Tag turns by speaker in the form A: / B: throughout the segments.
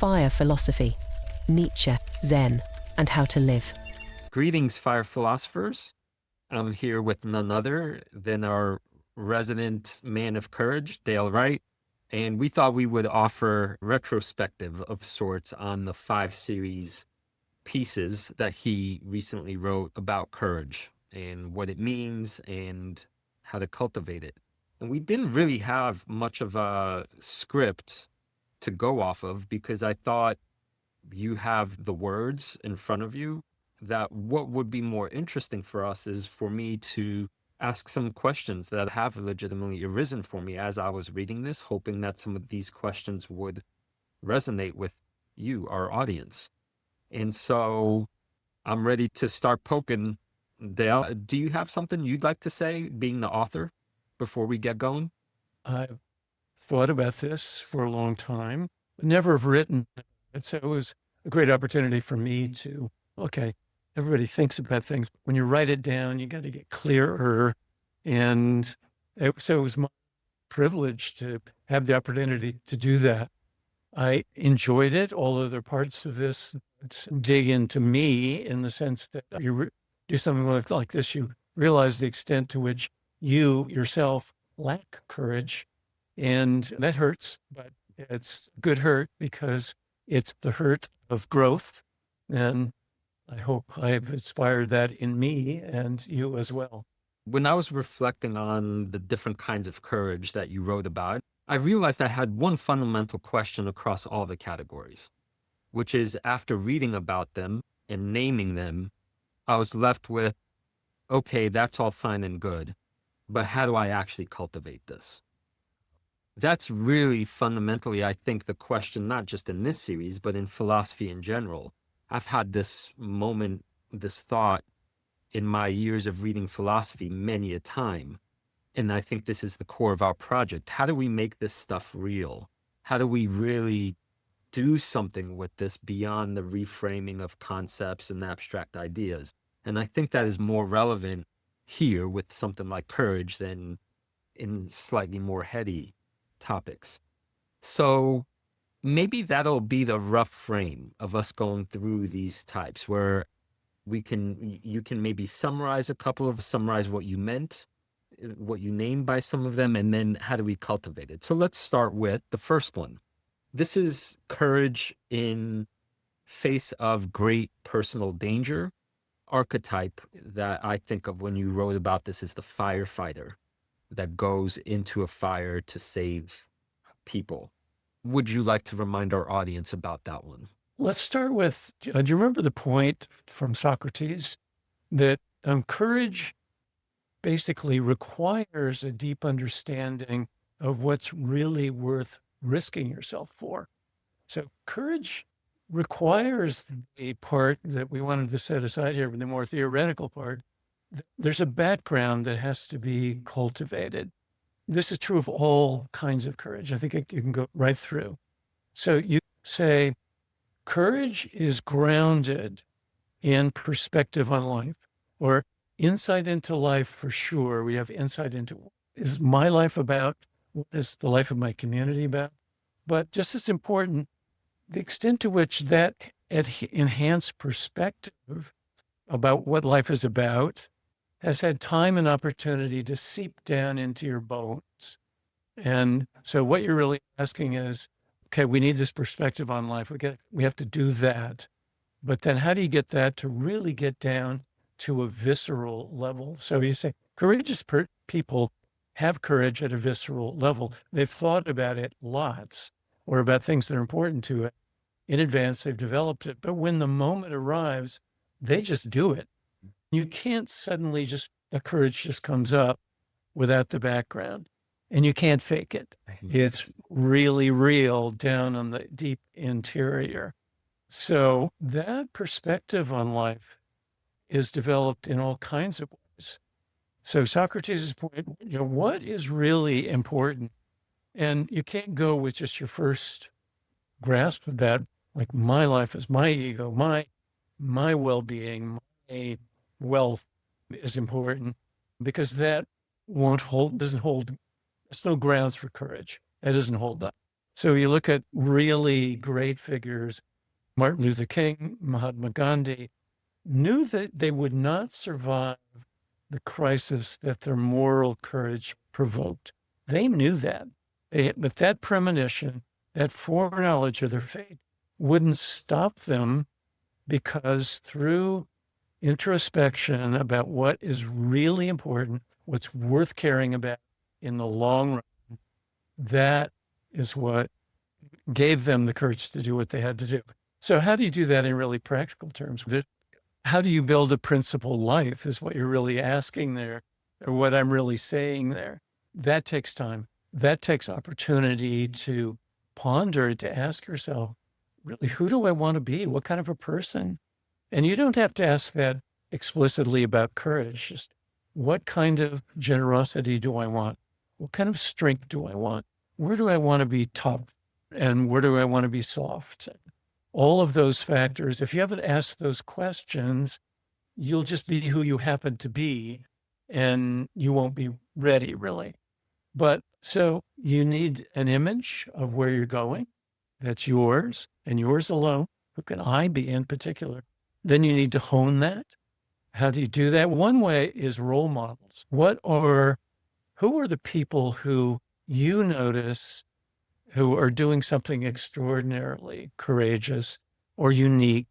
A: fire philosophy, Nietzsche, Zen, and how to live.
B: Greetings, fire philosophers. I'm here with none other than our resident man of courage, Dale Wright, and we thought we would offer retrospective of sorts on the 5 series pieces that he recently wrote about courage and what it means and how to cultivate it. And we didn't really have much of a script to go off of because I thought you have the words in front of you, that what would be more interesting for us is for me to ask some questions that have legitimately arisen for me as I was reading this, hoping that some of these questions would resonate with you, our audience. And so I'm ready to start poking. Dale, do you have something you'd like to say, being the author, before we get going?
C: I've thought about this for a long time, never have written it. So it was a great opportunity for me to, okay, everybody thinks about things. When you write it down, you got to get clearer. And so it was my privilege to have the opportunity to do that. I enjoyed it. All other parts of this dig into me in the sense that you do something like this, you realize the extent to which you yourself lack courage. And that hurts, but it's good hurt because it's the hurt of growth. And I hope I've inspired that in me and you as well.
B: When I was reflecting on the different kinds of courage that you wrote about, I realized I had one fundamental question across all the categories, which is after reading about them and naming them, I was left with, okay, that's all fine and good, but how do I actually cultivate this? That's really fundamentally, I think, the question, not just in this series, but in philosophy in general. I've had this moment, this thought in my years of reading philosophy many a time. And I think this is the core of our project. How do we make this stuff real? How do we really do something with this beyond the reframing of concepts and abstract ideas? And I think that is more relevant here with something like courage than in slightly more heady topics. So maybe that'll be the rough frame of us going through these types where you can maybe summarize what you meant, what you named by some of them, and then how do we cultivate it? So let's start with the first one. This is courage in face of great personal danger. Archetype that I think of when you wrote about this is the firefighter that goes into a fire to save people. Would you like to remind our audience about that one?
C: Let's start with, do you remember the point from Socrates that courage basically requires a deep understanding of what's really worth risking yourself for? So courage requires a part that we wanted to set aside here, the more theoretical part. There's a background that has to be cultivated. This is true of all kinds of courage. I think you can go right through. So you say courage is grounded in perspective on life, or insight into life for sure. We have insight into, is my life about? What is the life of my community about? But just as important, the extent to which that enhanced perspective about what life is about has had time and opportunity to seep down into your bones. And so what you're really asking is, okay, we need this perspective on life. We have to do that. But then how do you get that to really get down to a visceral level? So you say courageous people have courage at a visceral level. They've thought about it lots, or about things that are important to it. In advance, they've developed it. But when the moment arrives, they just do it. You can't suddenly the courage just comes up without the background, and you can't fake it. It's really real down on the deep interior. So that perspective on life is developed in all kinds of ways. So Socrates' point, what is really important? And you can't go with just your first grasp of that, like my life is my ego, my well-being, my wealth is important, because that doesn't hold, there's no grounds for courage. That doesn't hold up. So you look at really great figures, Martin Luther King, Mahatma Gandhi, knew that they would not survive the crisis that their moral courage provoked. They knew that. But that premonition, that foreknowledge of their fate, wouldn't stop them, because through introspection about what is really important, what's worth caring about in the long run, that is what gave them the courage to do what they had to do. So how do you do that in really practical terms? How do you build a principled life is what you're really asking there, or what I'm really saying there. That takes time. That takes opportunity to ponder, to ask yourself, really, who do I want to be? What kind of a person? And you don't have to ask that explicitly about courage. Just what kind of generosity do I want? What kind of strength do I want? Where do I want to be tough? And where do I want to be soft? All of those factors, if you haven't asked those questions, you'll just be who you happen to be, and you won't be ready, really. But so you need an image of where you're going. That's yours and yours alone. Who can I be in particular? Then you need to hone that. How do you do that? One way is role models. Who are the people who you notice who are doing something extraordinarily courageous or unique,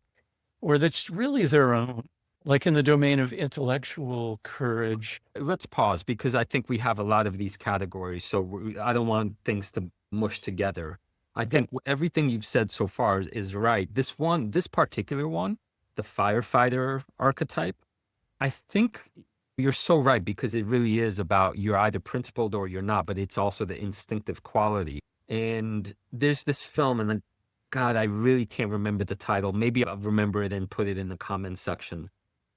C: or that's really their own, like in the domain of intellectual courage?
B: Let's pause, because I think we have a lot of these categories. So I don't want things to mush together. I think everything you've said so far is right. This particular one, the firefighter archetype, I think you're so right, because it really is about you're either principled or you're not, but it's also the instinctive quality. And there's this film, and then, God, I really can't remember the title. Maybe I'll remember it and put it in the comments section.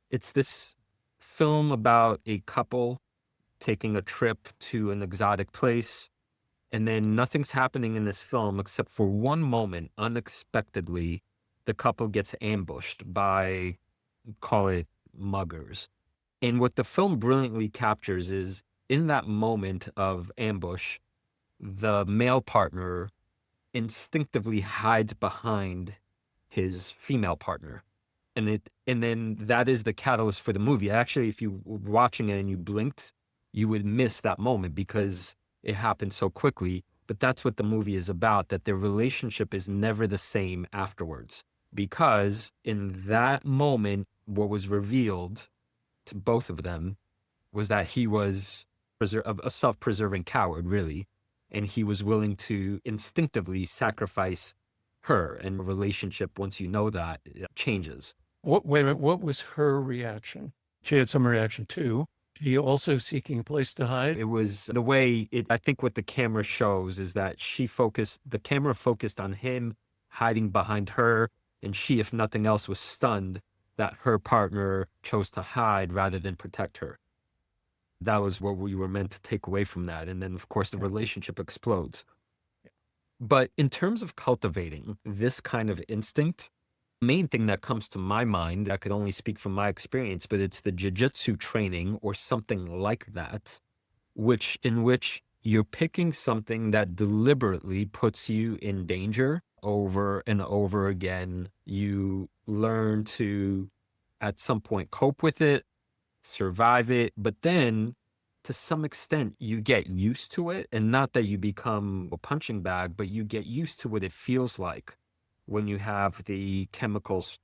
B: It's this film about a couple taking a trip to an exotic place, and then nothing's happening in this film except for one moment, unexpectedly, the couple gets ambushed by, call it, muggers. And what the film brilliantly captures is, in that moment of ambush, the male partner instinctively hides behind his female partner. And then that is the catalyst for the movie. Actually, if you were watching it and you blinked, you would miss that moment because it happened so quickly. But that's what the movie is about, that their relationship is never the same afterwards. Because in that moment, what was revealed to both of them was that he was a self-preserving coward, really. And he was willing to instinctively sacrifice her. And a relationship, once you know that, it changes.
C: Wait a minute, what was her reaction? She had some reaction too. She also seeking a place to hide?
B: It was the way I think what the camera shows is that the camera focused on him hiding behind her. And she, if nothing else, was stunned that her partner chose to hide rather than protect her. That was what we were meant to take away from that. And then, of course, the relationship explodes. But in terms of cultivating this kind of instinct, the main thing that comes to my mind, I could only speak from my experience, but it's the jiu-jitsu training or something like that, in which you're picking something that deliberately puts you in danger over and over again. You learn to, at some point, cope with it, survive it, but then to some extent you get used to it, and not that you become a punching bag, but you get used to what it feels like when you have the chemicals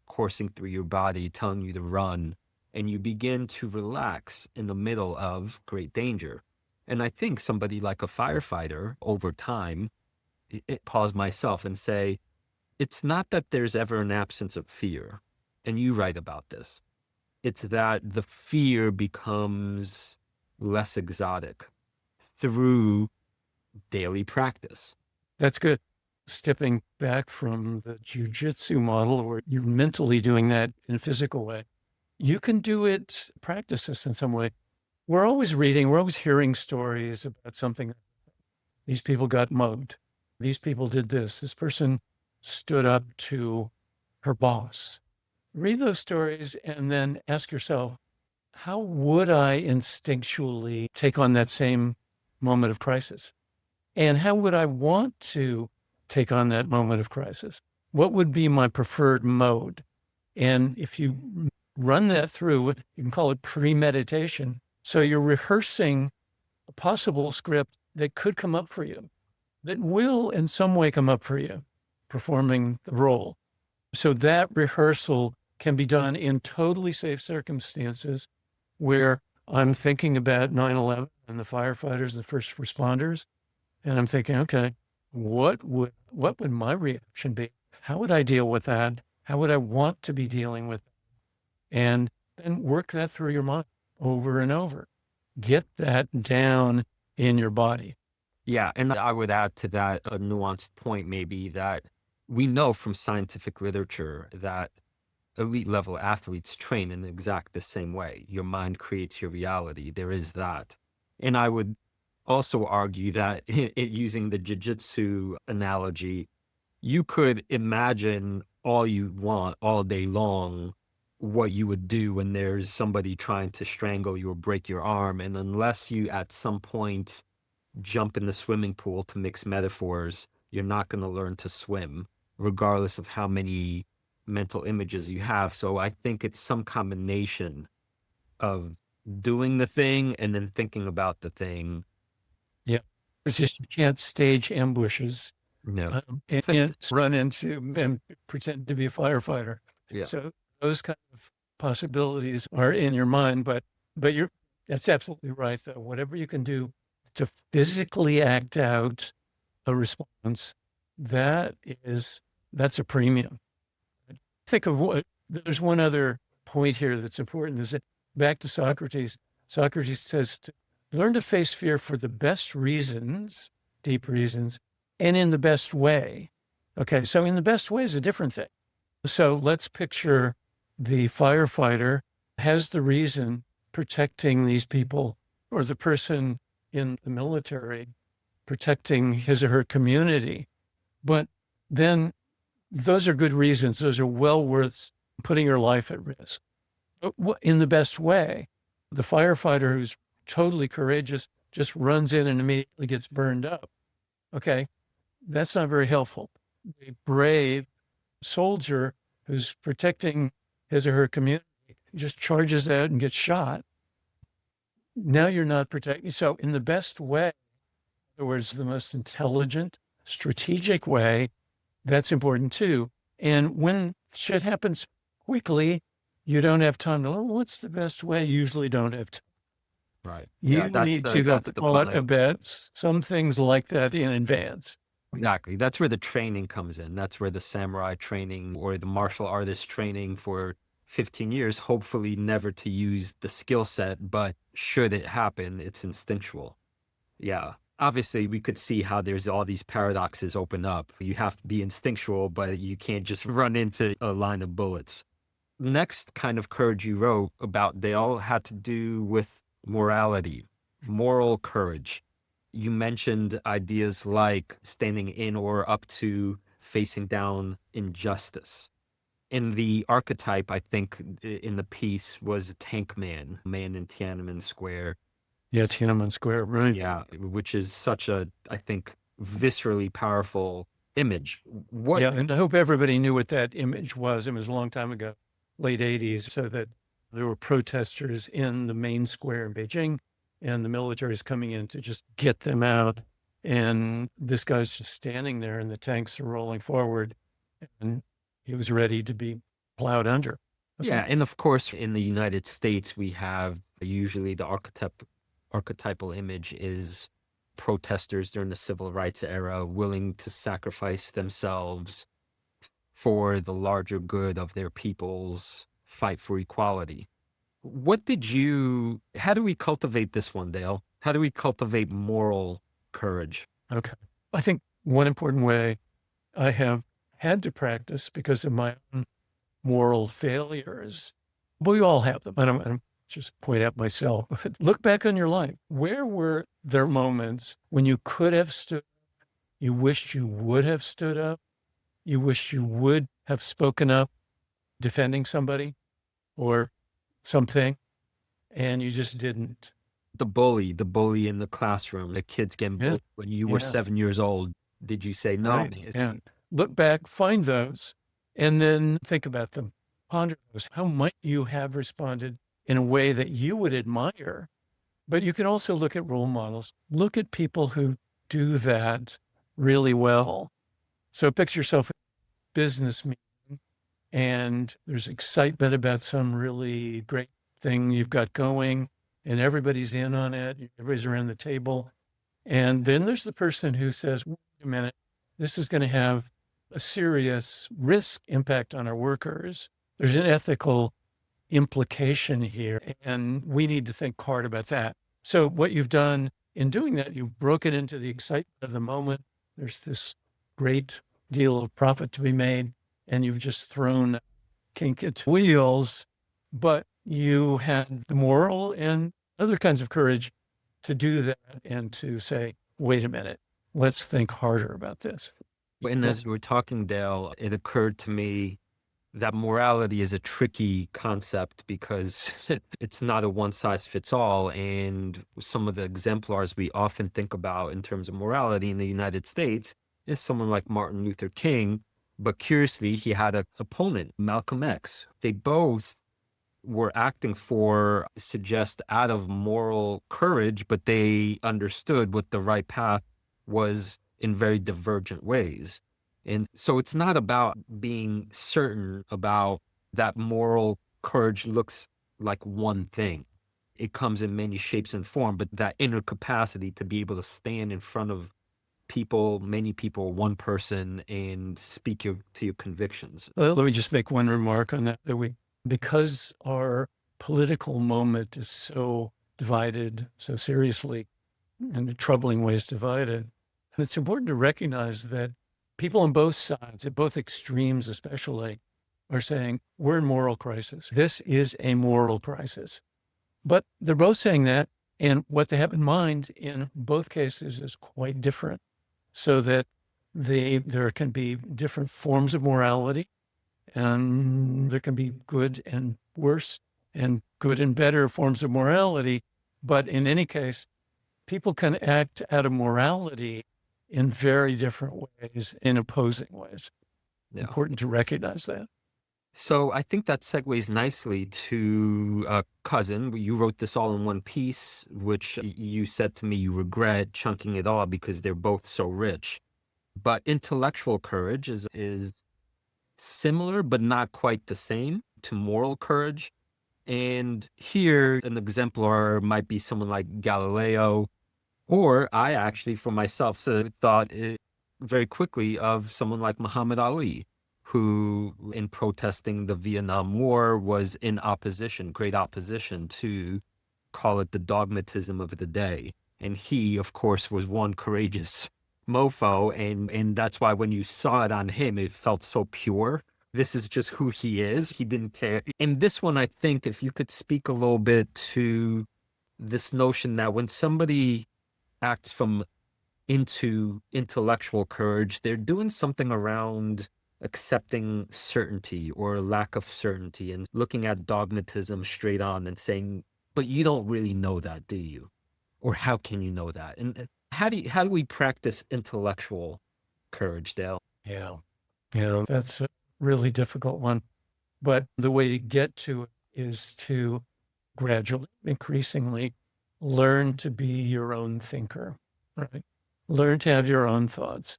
B: coursing through your body telling you to run, and you begin to relax in the middle of great danger. And I think somebody like a firefighter, over time, pause myself and say, it's not that there's ever an absence of fear, and you write about this. It's that the fear becomes less exotic through daily practice.
C: That's good. Stepping back from the jiu-jitsu model where you're mentally doing that in a physical way, you can do it, practice this in some way. We're always reading, we're always hearing stories about something. These people got mugged. These people did this. This person stood up to her boss. Read those stories and then ask yourself, how would I instinctually take on that same moment of crisis? And how would I want to take on that moment of crisis? What would be my preferred mode? And if you run that through, you can call it premeditation. So you're rehearsing a possible script that could come up for you, that will in some way come up for you, performing the role. So that rehearsal can be done in totally safe circumstances where I'm thinking about 9/11 and the firefighters, the first responders, and I'm thinking, okay, what would my reaction be? How would I deal with that? How would I want to be dealing with it? And then work that through your mind over and over. Get that down in your body.
B: Yeah, and I would add to that a nuanced point maybe that we know from scientific literature that elite level athletes train in exact the same way. Your mind creates your reality. There is that. And I would also argue that using the jiu-jitsu analogy, you could imagine all you want all day long what you would do when there's somebody trying to strangle you or break your arm. And unless you at some point jump in the swimming pool, to mix metaphors, you're not going to learn to swim, regardless of how many mental images you have. So I think it's some combination of doing the thing and then thinking about the thing.
C: Yeah. It's just you can't stage ambushes
B: No.
C: and run into and pretend to be a firefighter.
B: Yeah.
C: So those kind of possibilities are in your mind, but that's absolutely right though. Whatever you can do to physically act out a response, that's a premium. Think of there's one other point here that's important, is that back to Socrates. Socrates says to learn to face fear for the best reasons, deep reasons, and in the best way. Okay, so in the best way is a different thing. So let's picture the firefighter has the reason protecting these people, or the person in the military protecting his or her community. But then those are good reasons. Those are well worth putting your life at risk. But in the best way, the firefighter who's totally courageous just runs in and immediately gets burned up. Okay, that's not very helpful. The brave soldier who's protecting his or her community just charges out and gets shot. Now you're not protecting. So in the best way, in other words, the most intelligent, strategic way, that's important too. And when shit happens quickly, you don't have time to, what's the best way? You usually don't have time.
B: Right.
C: You need to have thought about some things like that in advance.
B: Exactly. That's where the training comes in. That's where the samurai training or the martial artist training for 15 years, hopefully never to use the skill set, but should it happen, it's instinctual. Yeah. Obviously, we could see how there's all these paradoxes open up. You have to be instinctual, but you can't just run into a line of bullets. Next kind of courage you wrote about, they all had to do with morality, moral courage. You mentioned ideas like standing in or up to facing down injustice. In the archetype, I think in the piece was Tank Man in Tiananmen Square.
C: Yeah, Tiananmen Square, right?
B: Yeah, which is such a, I think, viscerally powerful image.
C: Yeah, and I hope everybody knew what that image was. It was a long time ago, late 80s, so that there were protesters in the main square in Beijing, and the military is coming in to just get them out. And this guy's just standing there, and the tanks are rolling forward, and he was ready to be plowed under.
B: Yeah, and of course, in the United States, we have usually the archetypal image is protesters during the civil rights era willing to sacrifice themselves for the larger good of their people's fight for equality. How do we cultivate this one, Dale? How do we cultivate moral courage?
C: Okay. I think one important way I have had to practice because of my own moral failures, we all have them. I don't just point out myself, but look back on your life. Where were there moments when you could have stood up, you wished you would have stood up, you wished you would have spoken up, defending somebody or something, and you just didn't?
B: the bully in the classroom, the kids getting
C: Yeah.
B: bullied when you were
C: Yeah.
B: 7 years old. Did you say no?
C: Right. And look back, find those, and then think about them. Ponder those. How might you have responded in a way that you would admire? But you can also look at role models. Look at people who do that really well. So picture yourself at a business meeting and there's excitement about some really great thing you've got going and everybody's in on it. Everybody's around the table. And then there's the person who says, wait a minute, this is going to have a serious risk impact on our workers. There's an ethical implication here, and we need to think hard about that. So what you've done in doing that, you've broken into the excitement of the moment. There's this great deal of profit to be made, and you've just thrown kink at wheels, but you had the moral and other kinds of courage to do that and to say, wait a minute, let's think harder about this.
B: And as you were talking, Dale, it occurred to me that morality is a tricky concept because it's not a one size fits all. And some of the exemplars we often think about in terms of morality in the United States is someone like Martin Luther King. But curiously, he had an opponent, Malcolm X. They both were acting for, suggest, out of moral courage, but they understood what the right path was in very divergent ways. And so it's not about being certain about that moral courage looks like one thing. It comes in many shapes and form, but that inner capacity to be able to stand in front of people, many people, one person, and speak to your convictions.
C: Let me just make one remark on that, because our political moment is so divided, so seriously, in troubling ways divided, and it's important to recognize that people on both sides, at both extremes especially, are saying, we're in moral crisis. This is a moral crisis. But they're both saying that, and what they have in mind in both cases is quite different, so that there can be different forms of morality, and there can be good and worse and good and better forms of morality. But in any case, people can act out of morality in very different ways, in opposing ways.
B: Yeah.
C: Important to recognize that.
B: So I think that segues nicely to Cousin. You wrote this all in one piece, which you said to me you regret chunking it all because they're both so rich. But intellectual courage is similar, but not quite the same to moral courage. And here, an exemplar might be someone like Galileo, or I actually, for myself, thought very quickly of someone like Muhammad Ali, who, in protesting the Vietnam War, was in opposition, great opposition to, call it the dogmatism of the day. And he, of course, was one courageous mofo, and that's why when you saw it on him, it felt so pure. This is just who he is. He didn't care. And this one, I think, if you could speak a little bit to this notion that when somebody acts from into intellectual courage, they're doing something around accepting certainty or lack of certainty and looking at dogmatism straight on and saying, but you don't really know that, do you? Or how can you know that? And how do we practice intellectual courage, Dale?
C: Yeah. That's a really difficult one. But the way to get to it is to gradually, increasingly learn to be your own thinker, right? Learn to have your own thoughts,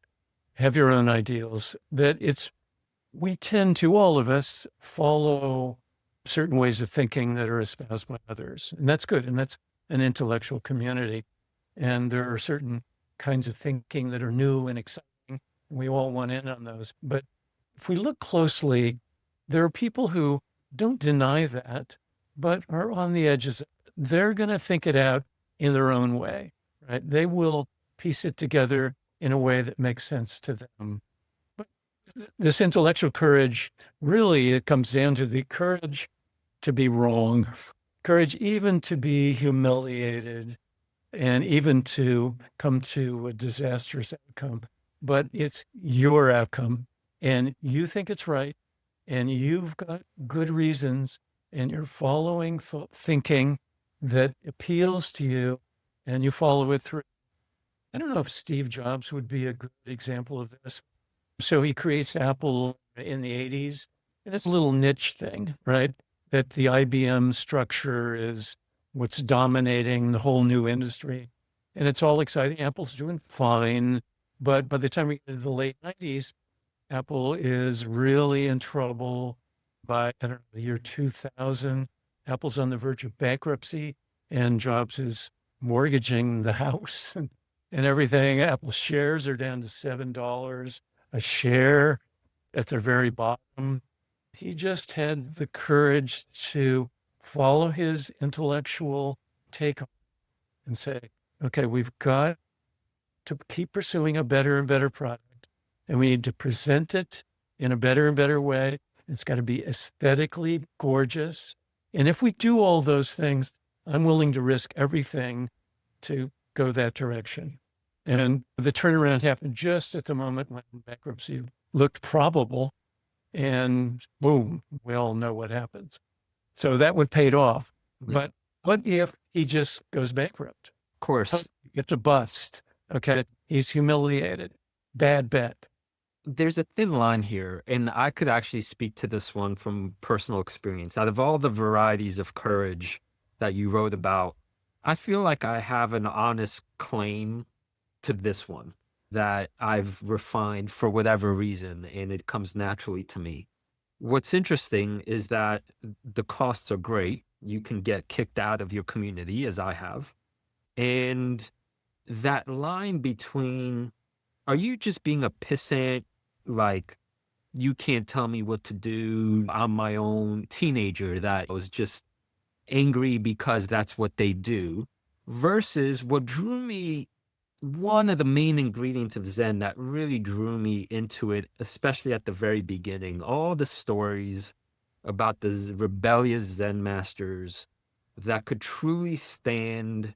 C: have your own ideals. We tend to, all of us, follow certain ways of thinking that are espoused by others. And that's good. And that's an intellectual community. And there are certain kinds of thinking that are new and exciting. We all want in on those. But if we look closely, there are people who don't deny that, but are on the edges. They're going to think it out in their own way, right? They will piece it together in a way that makes sense to them. But this intellectual courage, really, it comes down to the courage to be wrong, courage even to be humiliated, and even to come to a disastrous outcome. But it's your outcome, and you think it's right, and you've got good reasons, and you're following thinking that appeals to you and you follow it through. I don't know if Steve Jobs would be a good example of this. So he creates Apple in the 80s, and it's a little niche thing, right? That the IBM structure is what's dominating the whole new industry. And it's all exciting. Apple's doing fine. But by the time we get to the late 90s, Apple is really in trouble. By, I don't know, the year 2000, Apple's on the verge of bankruptcy, and Jobs is mortgaging the house and everything. Apple shares are down to $7 a share at their very bottom. He just had the courage to follow his intellectual take on it and say, okay, we've got to keep pursuing a better and better product, and we need to present it in a better and better way. It's got to be aesthetically gorgeous. And if we do all those things, I'm willing to risk everything to go that direction. And the turnaround happened just at the moment when bankruptcy looked probable. And boom, we all know what happens. So that one paid off.
B: Yeah.
C: But what if he just goes bankrupt?
B: Of course.
C: Gets a bust. Okay. He's humiliated. Bad bet.
B: There's a thin line here, and I could actually speak to this one from personal experience. Out of all the varieties of courage that you wrote about, I feel like I have an honest claim to this one that I've refined for whatever reason, and it comes naturally to me. What's interesting is that the costs are great. You can get kicked out of your community, as I have. And that line between, are you just being a pissant, like, you can't tell me what to do, I'm my own teenager that was just angry because that's what they do, versus what drew me, one of the main ingredients of Zen that really drew me into it, especially at the very beginning, all the stories about the rebellious Zen masters that could truly stand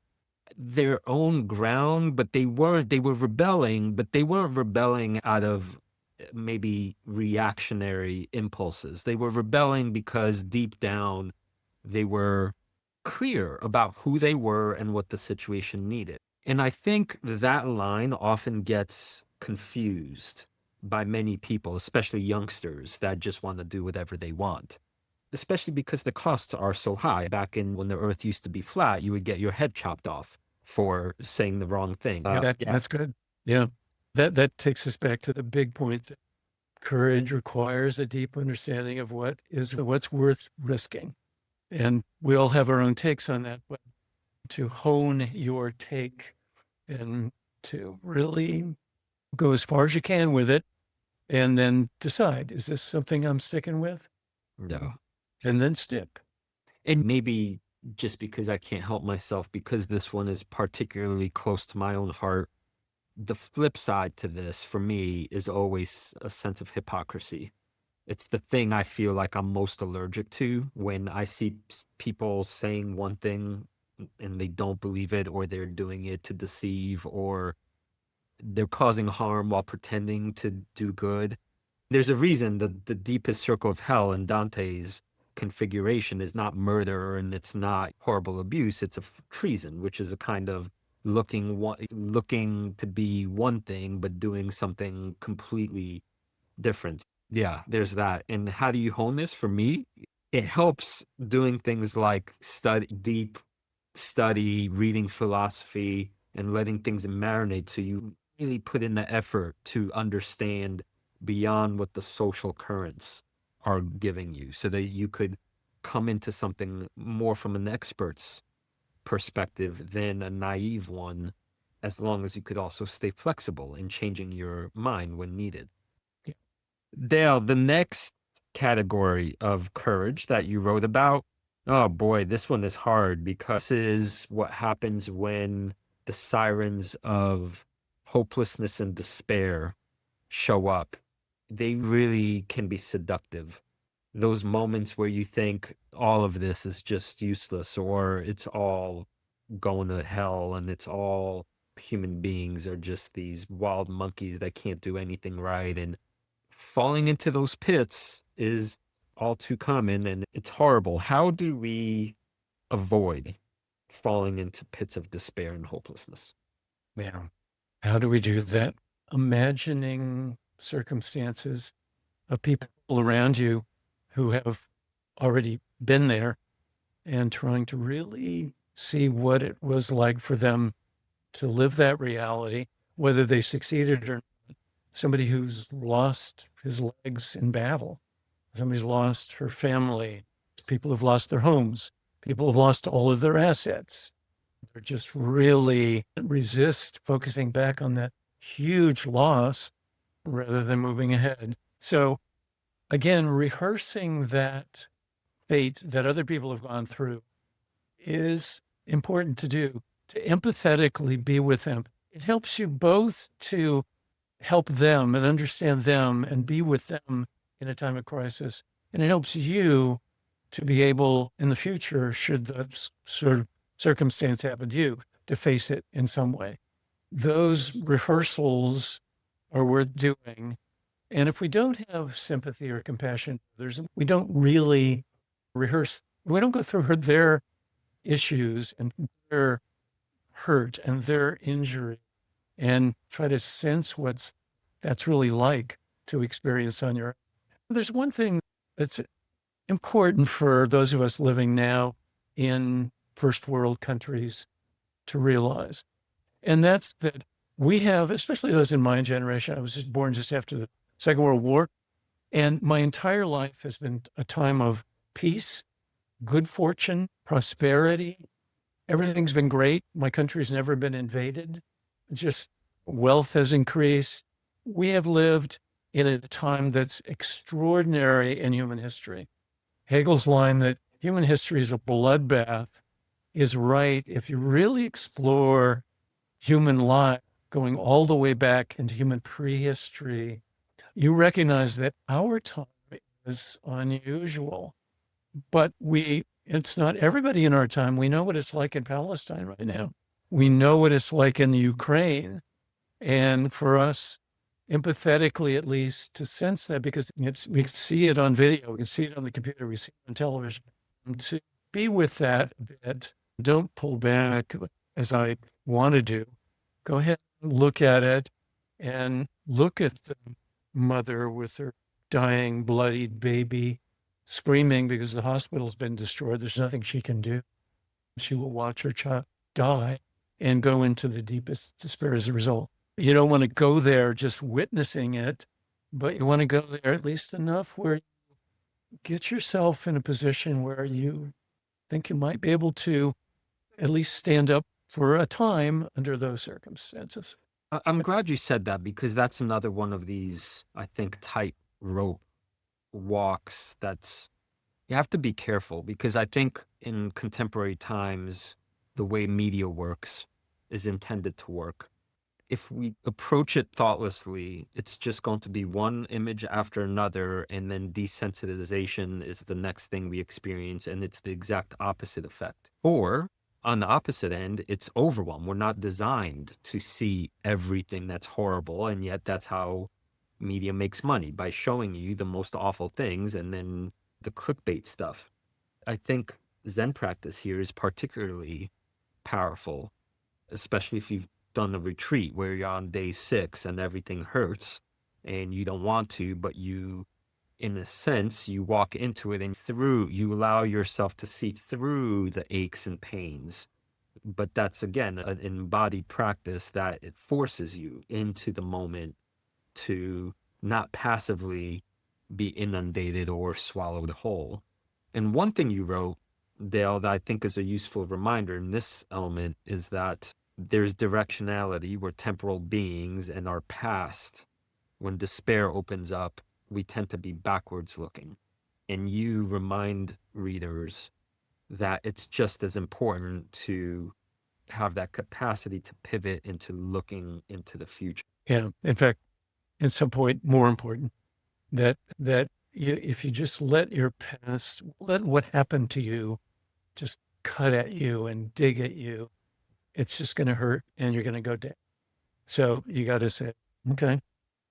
B: their own ground, but they were rebelling, but they weren't rebelling out of maybe reactionary impulses. They were rebelling because deep down they were clear about who they were and what the situation needed. And I think that line often gets confused by many people, especially youngsters that just want to do whatever they want, especially because the costs are so high. Back in when the earth used to be flat, you would get your head chopped off for saying the wrong thing.
C: That's good. Yeah. That takes us back to the big point that courage requires a deep understanding of what's worth risking. And we all have our own takes on that, but to hone your take and to really go as far as you can with it and then decide, is this something I'm sticking with?
B: No.
C: And then stick.
B: And maybe just because I can't help myself, because this one is particularly close to my own heart, the flip side to this for me is always a sense of hypocrisy. It's the thing I feel like I'm most allergic to when I see people saying one thing and they don't believe it, or they're doing it to deceive, or they're causing harm while pretending to do good. There's a reason the deepest circle of hell in Dante's configuration is not murder and it's not horrible abuse. It's a treason, which is a kind of looking to be one thing, but doing something completely different. Yeah, there's that. And how do you hone this? For me, it helps doing things like deep study, reading philosophy, and letting things marinate. So you really put in the effort to understand beyond what the social currents are giving you, so that you could come into something more from an expert's perspective than a naive one, as long as you could also stay flexible in changing your mind when needed.
C: Yeah.
B: Dale, the next category of courage that you wrote about, oh boy, this one is hard, because this is what happens when the sirens of hopelessness and despair show up. They really can be seductive. Those moments where you think all of this is just useless, or it's all going to hell, and it's all human beings are just these wild monkeys that can't do anything right. And falling into those pits is all too common, and it's horrible. How do we avoid falling into pits of despair and hopelessness.
C: Yeah. How do we do that? Imagining circumstances of people around you who have already been there and trying to really see what it was like for them to live that reality, whether they succeeded or not. Somebody who's lost his legs in battle, somebody's lost her family, people have lost their homes, people have lost all of their assets. They're just really resist focusing back on that huge loss rather than moving ahead. So again, rehearsing that fate that other people have gone through is important to do, to empathetically be with them. It helps you both to help them and understand them and be with them in a time of crisis. And it helps you to be able in the future, should that sort of circumstance happen to you, to face it in some way. Those rehearsals are worth doing. And if we don't have sympathy or compassion, we don't really rehearse, we don't go through their issues and their hurt and their injury and try to sense what's that's really like to experience on your own. There's one thing that's important for those of us living now in first world countries to realize, and that's that we have, especially those in my generation, I was just born just after the Second World War, and my entire life has been a time of peace, good fortune, prosperity. Everything's been great. My country's never been invaded. Just wealth has increased. We have lived in a time that's extraordinary in human history. Hegel's line that human history is a bloodbath is right. If you really explore human life, going all the way back into human prehistory, you recognize that our time is unusual. But it's not everybody in our time. We know what it's like in Palestine right now. We know what it's like in the Ukraine. And for us, empathetically, at least, to sense that, because we can see it on video, we can see it on the computer, we see it on television, to be with that a bit. Don't pull back as I want to do. Go ahead and look at it and look at the mother with her dying, bloodied baby, screaming because the hospital's been destroyed. There's nothing she can do. She will watch her child die and go into the deepest despair as a result. You don't want to go there just witnessing it, but you want to go there at least enough where you get yourself in a position where you think you might be able to at least stand up for a time under those circumstances.
B: I'm glad you said that, because that's another one of these, I think, tightrope walks that's, you have to be careful, because I think in contemporary times, the way media works is intended to work. If we approach it thoughtlessly, it's just going to be one image after another, and then desensitization is the next thing we experience, and it's the exact opposite effect. Or on the opposite end, it's overwhelm. We're not designed to see everything that's horrible, and yet that's how media makes money, by showing you the most awful things and then the clickbait stuff. I think Zen practice here is particularly powerful, especially if you've done a retreat where you're on day 6 and everything hurts and you don't want to, but you, in a sense, you walk into it and you allow yourself to see through the aches and pains. But that's, again, an embodied practice that it forces you into the moment to not passively be inundated or swallowed whole. And one thing you wrote, Dale, that I think is a useful reminder in this element is that there's directionality. We're temporal beings, and our past, when despair opens up, we tend to be backwards looking. And you remind readers that it's just as important to have that capacity to pivot into looking into the future.
C: Yeah. In fact, at some point, more important, that if you just let your past, let what happened to you just cut at you and dig at you, it's just going to hurt and you're going to go down. So you got to say, okay,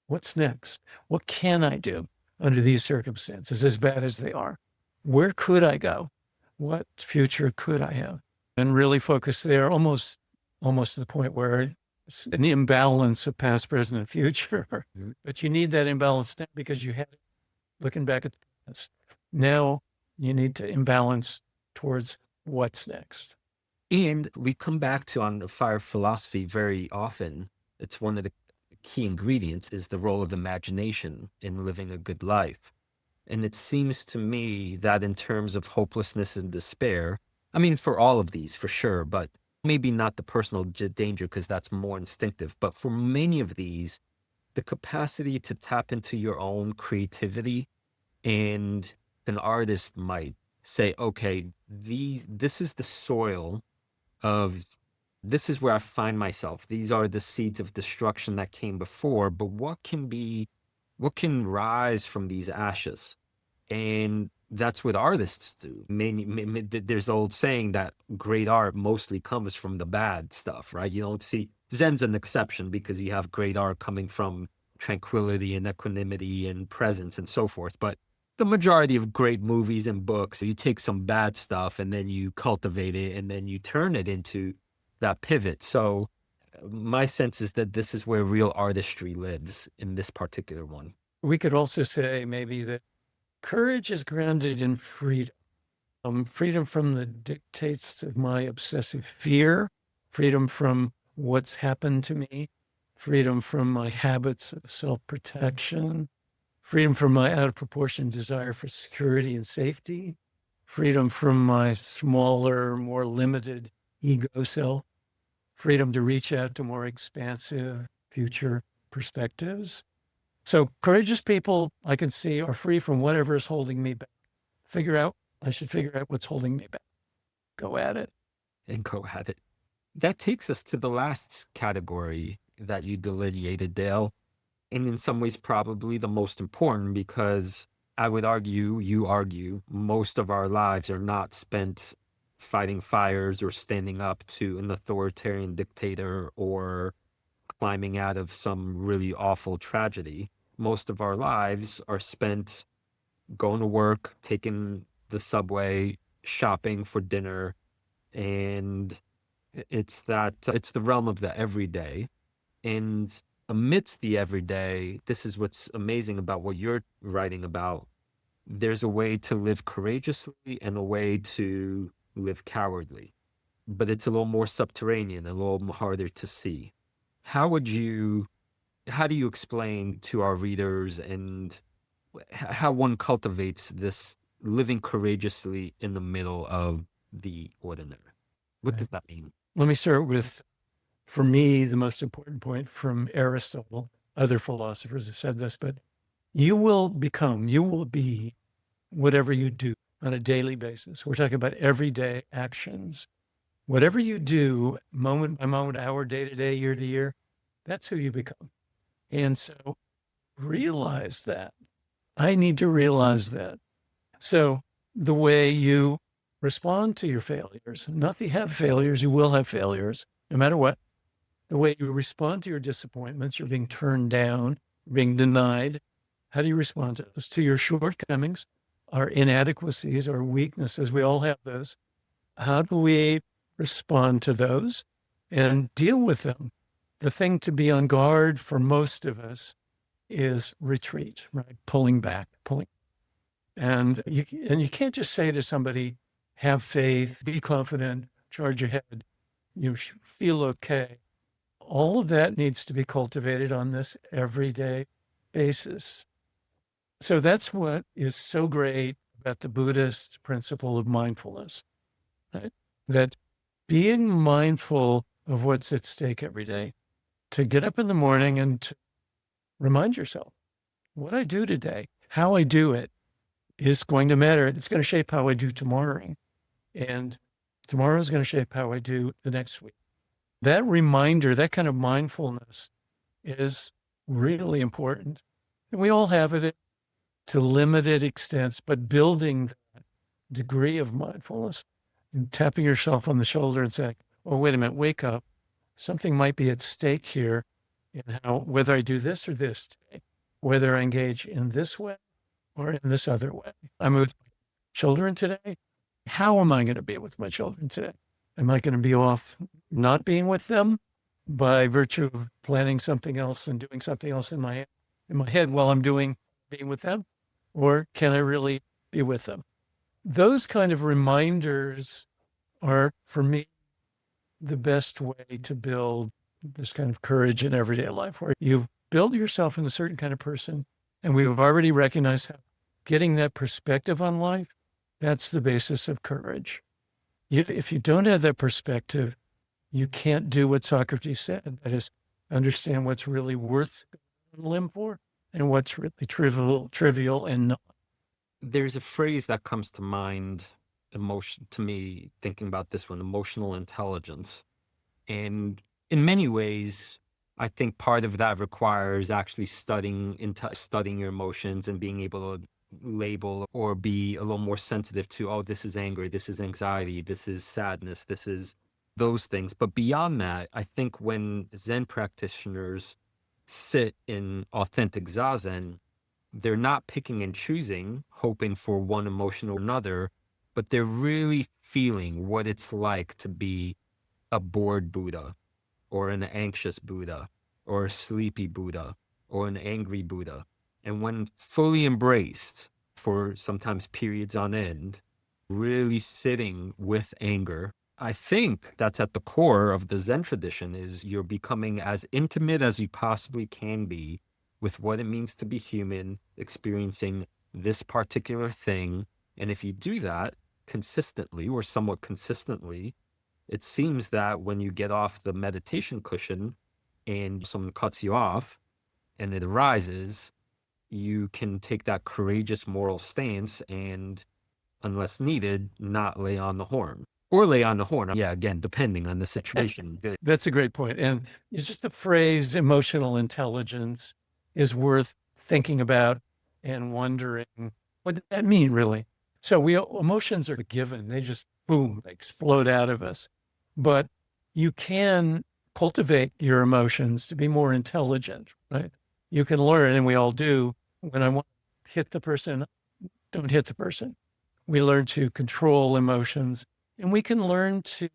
C: what's next? What can I do under these circumstances, as bad as they are? Where could I go? What future could I have? and really focus there, almost to the point where it's an imbalance of past, present, and future. But you need that imbalance now because you had it looking back at the past. Now you need to imbalance towards what's next.
B: And we come back to on the fire philosophy very often. It's one of the key ingredients is the role of imagination in living a good life. And it seems to me that in terms of hopelessness and despair, I mean, for all of these, for sure, but maybe not the personal danger because that's more instinctive. But for many of these, the capacity to tap into your own creativity, and an artist might say, okay, this is the soil of, this is where I find myself. These are the seeds of destruction that came before, but what can rise from these ashes? And that's what artists do. There's the old saying that great art mostly comes from the bad stuff, right? You don't see, Zen's an exception because you have great art coming from tranquility and equanimity and presence and so forth. But the majority of great movies and books, you take some bad stuff and then you cultivate it and then you turn it into that pivot. So my sense is that this is where real artistry lives in this particular one.
C: We could also say maybe that courage is grounded in freedom. Freedom from the dictates of my obsessive fear, freedom from what's happened to me, freedom from my habits of self-protection, freedom from my out of proportion desire for security and safety, freedom from my smaller, more limited ego self, freedom to reach out to more expansive future perspectives. So courageous people I can see are free from whatever is holding me back. I should figure out what's holding me back. Go at it.
B: And go at it. That takes us to the last category that you delineated, Dale. And in some ways, probably the most important, because I would argue, you argue, most of our lives are not spent fighting fires or standing up to an authoritarian dictator or climbing out of some really awful tragedy. Most of our lives are spent going to work, taking the subway, shopping for dinner, and it's the realm of the everyday. And amidst the everyday, this is what's amazing about what you're writing about. There's a way to live courageously and a way to live cowardly, but it's a little more subterranean, a little harder to see. How do you explain to our readers and how one cultivates this living courageously in the middle of the ordinary? What does that mean?
C: Let me start with, for me, the most important point from Aristotle. Other philosophers have said this, but you will be whatever you do on a daily basis. We're talking about everyday actions. Whatever you do, moment by moment, hour, day to day, year to year, that's who you become. And so realize that. I need to realize that. So the way you respond to your failures, not that you have failures, you will have failures, no matter what. The way you respond to your disappointments, you're being turned down, being denied. How do you respond to those? To your shortcomings, our inadequacies, our weaknesses, we all have those. How do we respond to those and deal with them? The thing to be on guard for most of us is retreat, right? Pulling back. And you can't just say to somebody, have faith, be confident, charge ahead, you feel okay. All of that needs to be cultivated on this everyday basis. So that's what is so great about the Buddhist principle of mindfulness, right? That being mindful of what's at stake every day, to get up in the morning and to remind yourself what I do today, how I do it is going to matter. It's going to shape how I do tomorrow. And tomorrow is going to shape how I do the next week. That reminder, that kind of mindfulness is really important. And we all have it to limited extents, but building that degree of mindfulness and tapping yourself on the shoulder and saying, oh, wait a minute, wake up. Something might be at stake here in how, whether I do this or this today, whether I engage in this way or in this other way. I'm with my children today. How am I going to be with my children today? Am I going to be off not being with them by virtue of planning something else and doing something else in my head while I'm being with them? Or can I really be with them? Those kind of reminders are, for me, the best way to build this kind of courage in everyday life, where you've built yourself in a certain kind of person. And we've already recognized how getting that perspective on life, that's the basis of courage. If you don't have that perspective, you can't do what Socrates said, that is, understand what's really worth going on a limb for and what's really trivial and not.
B: There's a phrase that comes to mind, to me, thinking about this one, emotional intelligence. And in many ways, I think part of that requires actually studying your emotions and being able to label or be a little more sensitive to, oh, this is anger, this is anxiety, this is sadness, this is those things. But beyond that, I think when Zen practitioners sit in authentic Zazen, they're not picking and choosing, hoping for one emotion or another, but they're really feeling what it's like to be a bored Buddha, or an anxious Buddha, or a sleepy Buddha, or an angry Buddha. And when fully embraced for sometimes periods on end, really sitting with anger, I think that's at the core of the Zen tradition, is you're becoming as intimate as you possibly can be with what it means to be human, experiencing this particular thing. And if you do that consistently or somewhat consistently, it seems that when you get off the meditation cushion and someone cuts you off and it arises, you can take that courageous moral stance and, unless needed, not lay on the horn. Or lay on the horn. Yeah, again, depending on the situation.
C: That's a great point. And it's just the phrase emotional intelligence is worth thinking about and wondering, what did that mean, really? So emotions are given. They just, boom, they explode out of us. But you can cultivate your emotions to be more intelligent, right? You can learn, and we all do, when I want to hit the person, don't hit the person. We learn to control emotions, and we can learn to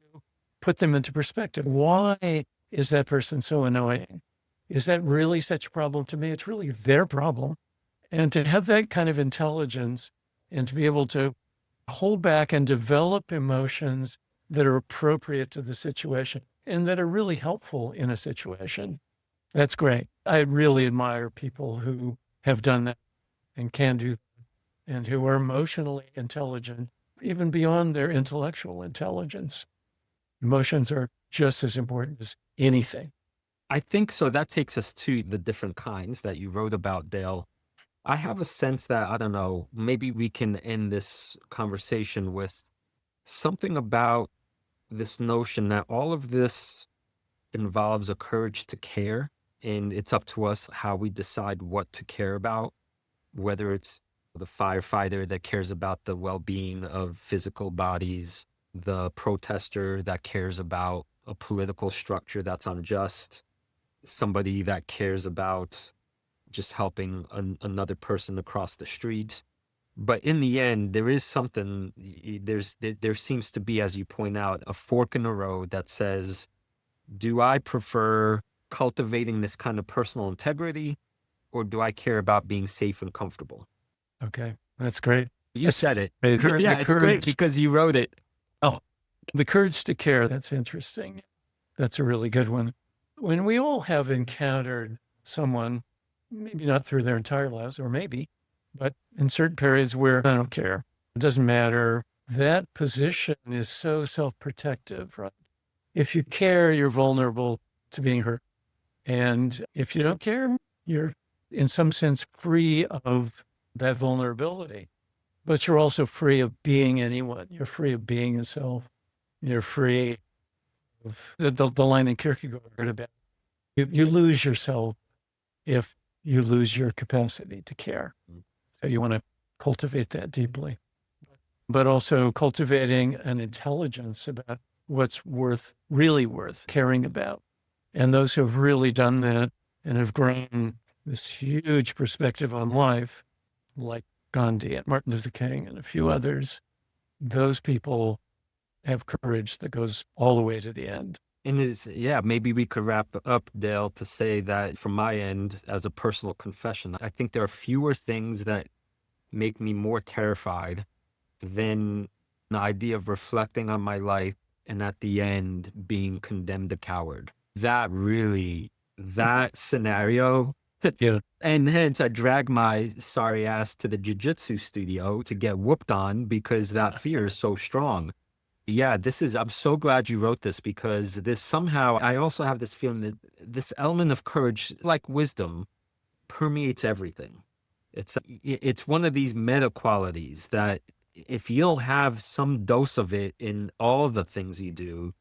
C: put them into perspective. Why is that person so annoying? Is that really such a problem to me? It's really their problem. And to have that kind of intelligence and to be able to hold back and develop emotions that are appropriate to the situation and that are really helpful in a situation, that's great. I really admire people who have done that and can do that, and who are emotionally intelligent, even beyond their intellectual intelligence. Emotions are just as important as anything.
B: I think so. That takes us to the different kinds that you wrote about, Dale. I have a sense that, I don't know, maybe we can end this conversation with something about this notion that all of this involves a courage to care, and it's up to us how we decide what to care about, whether it's the firefighter that cares about the well-being of physical bodies, the protester that cares about a political structure that's unjust, somebody that cares about just helping another person across the street. But in the end, there is something, there seems to be, as you point out, a fork in the road that says, do I prefer cultivating this kind of personal integrity, or do I care about being safe and comfortable?
C: Okay, that's great.
B: You said it.
C: Yeah,
B: it's great because you wrote it.
C: Oh, the courage to care, that's interesting. That's a really good one. When we all have encountered someone, maybe not through their entire lives, or maybe, but in certain periods where I don't care, it doesn't matter, that position is so self-protective, right? If you care, you're vulnerable to being hurt. And if you don't care, you're in some sense free of that vulnerability, but you're also free of being anyone. You're free of being yourself. You're free of the line in Kierkegaard about you lose yourself if you lose your capacity to care. So you want to cultivate that deeply, but also cultivating an intelligence about what's really worth caring about. And those who have really done that and have grown this huge perspective on life, like Gandhi and Martin Luther King and a few others, those people have courage that goes all the way to the end.
B: And maybe we could wrap up, Dale, to say that from my end, as a personal confession, I think there are fewer things that make me more terrified than the idea of reflecting on my life and at the end being condemned a coward. That scenario.
C: Yeah.
B: And hence I dragged my sorry ass to the jiu-jitsu studio to get whooped on because that fear is so strong. Yeah, I'm so glad you wrote this, because I also have this feeling that this element of courage, like wisdom, permeates everything. It's one of these meta qualities that if you'll have some dose of it in all the things you do,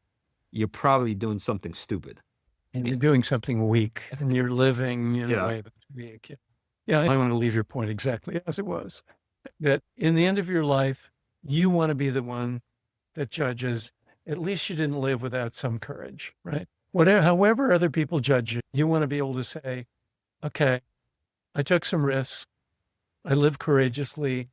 B: you're probably doing something stupid.
C: And you're doing something weak, and you're living in a way that's weak. Yeah, I want to leave your point exactly as it was. That in the end of your life, you want to be the one that judges, at least you didn't live without some courage, right? However other people judge you, you want to be able to say, okay, I took some risks. I lived courageously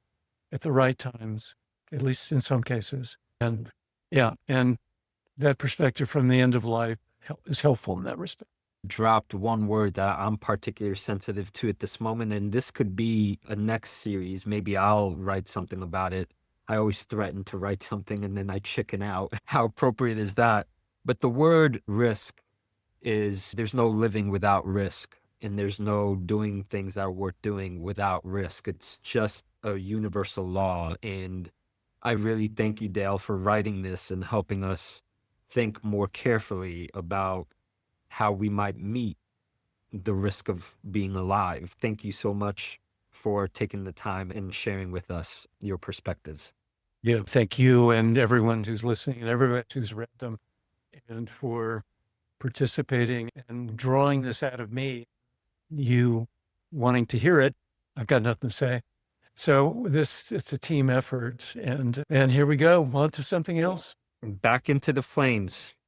C: at the right times, at least in some cases. And that perspective from the end of life is helpful in that respect.
B: Dropped one word that I'm particularly sensitive to at this moment, and this could be a next series. Maybe I'll write something about it. I always threaten to write something and then I chicken out. How appropriate is that? But the word risk there's no living without risk, and there's no doing things that are worth doing without risk. It's just a universal law. And I really thank you, Dale, for writing this and helping us think more carefully about how we might meet the risk of being alive. Thank you so much for taking the time and sharing with us your perspectives.
C: Yeah, thank you and everyone who's listening and everyone who's read them, and for participating and drawing this out of me, you wanting to hear it. I've got nothing to say. So it's a team effort, and here we go. On to something else.
B: Back into the flames.